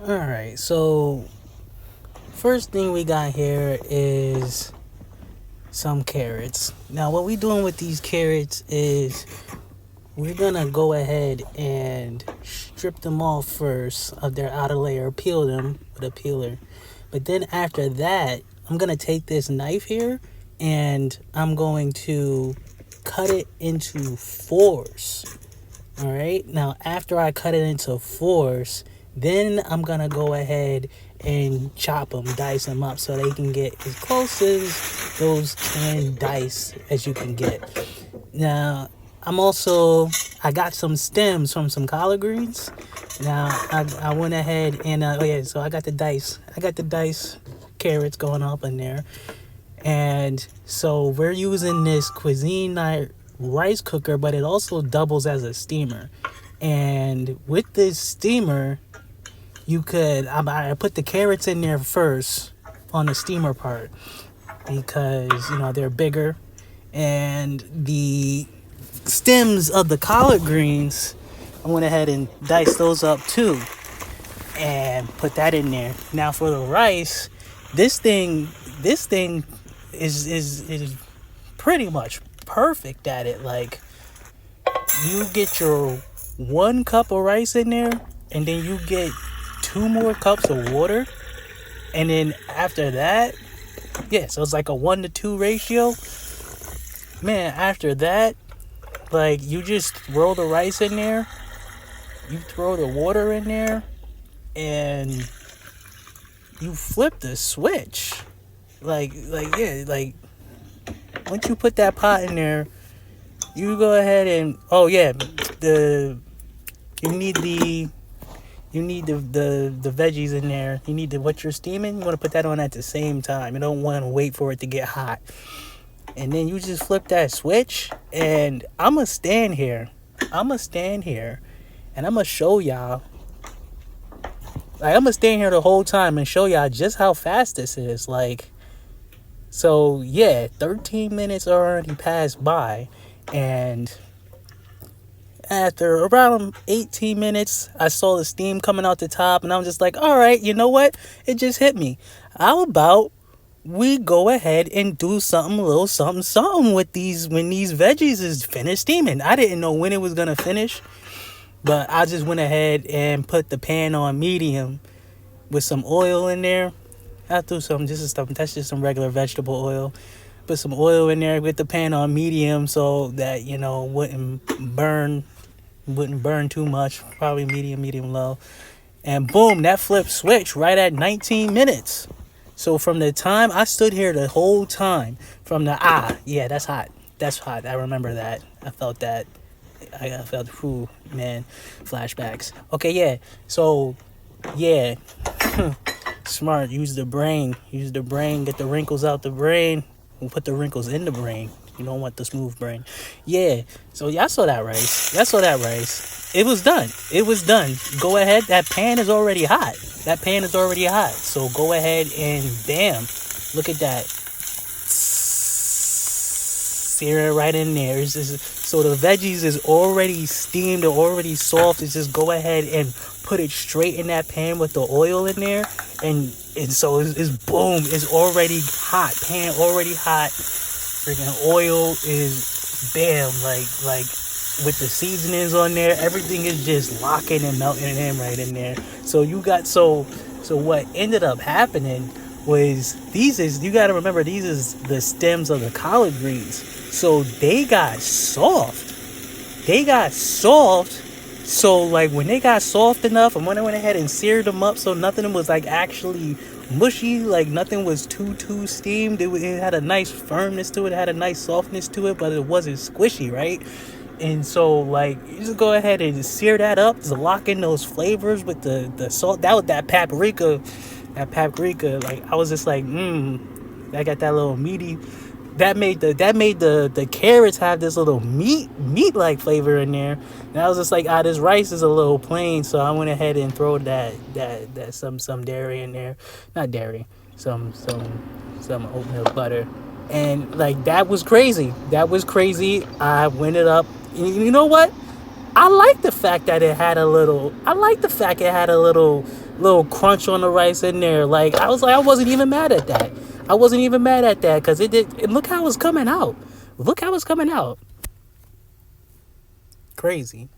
All right, so first thing we got here is some carrots. Now, what we doing with these carrots is we're gonna go ahead and strip them off first of their outer layer, peel them with a peeler. But then after that, I'm gonna take this knife here and I'm going to cut it into fours. All right. Now, after I cut it into fours, then I'm gonna go ahead and chop them, dice them up so they can get as close as those canned dice as you can get. Now, I got some stems from some collard greens. Now, I went ahead and, so I got the dice. I got the dice carrots going up in there. And so we're using this Cuisine Night rice cooker, but it also doubles as a steamer. And with this steamer, I put the carrots in there first on the steamer part because, they're bigger. And the stems of the collard greens, I went ahead and diced those up too and put that in there. Now for the rice, this thing is pretty much perfect at it. Like, you get your 1 cup of rice in there, and then you get 2 more cups of water, and then after that, so it's like a 1-to-2 ratio. Man, after that, like, you just throw the rice in there, you throw the water in there, and you flip the switch. Like once you put that pot in there, you go ahead and you need the veggies in there. You need what you're steaming. You want to put that on at the same time. You don't want to wait for it to get hot. And then you just flip that switch, and I'm gonna stand here, and I'm gonna show y'all. Like, I'm gonna stand here the whole time and show y'all just how fast this is. Like, so 13 minutes already passed by, and after around 18 minutes, I saw the steam coming out the top, and I'm just like, all right, you know what? It just hit me. How about we go ahead and do something, a little something with these when these veggies is finished steaming. I didn't know when it was gonna finish, but I just went ahead and put the pan on medium with some oil in there. I threw some just stuff. That's just some regular vegetable oil. Put some oil in there with the pan on medium so that wouldn't burn too much. Probably medium low. And boom, that flip switch right at 19 minutes. So from the time I stood here the whole time, from the that's hot. That's hot. I remember that. I felt that. I felt, man, flashbacks. Okay, yeah. So, yeah. Smart. Use the brain. Get the wrinkles out the brain. And put the wrinkles in the brain. You don't want the smooth brain. Yeah. So y'all saw that rice. It was done. Go ahead. That pan is already hot. So go ahead and bam. Look at that. Sear it right in there. So the veggies is already steamed or already soft. It's just go ahead and put it straight in that pan with the oil in there, and so it's boom. It's already hot. Pan already hot. Freaking oil is bam. Like with the seasonings on there, everything is just locking and melting in right in there. So what ended up happening was you got to remember, these is the stems of the collard greens. So they got soft. So like when they got soft enough, and when I went ahead and seared them up, so nothing was like actually mushy, like nothing was too steamed. It had a nice firmness to it. It had a nice softness to it, but it wasn't squishy, right? And so, like, you just go ahead and sear that up to lock in those flavors with the salt. That paprika. Like, I was just like, I got that little meaty. That made the carrots have this little meat like flavor in there. And I was just like, this rice is a little plain, so I went ahead and throw that some dairy in there, not dairy, some oat milk butter. And like, that was crazy. I went it up. You know what? I like the fact that it had a little little crunch on the rice in there. Like I was like, I wasn't even mad at that. I wasn't even mad at that because it did. And look how it's coming out. Look how it's coming out. Crazy.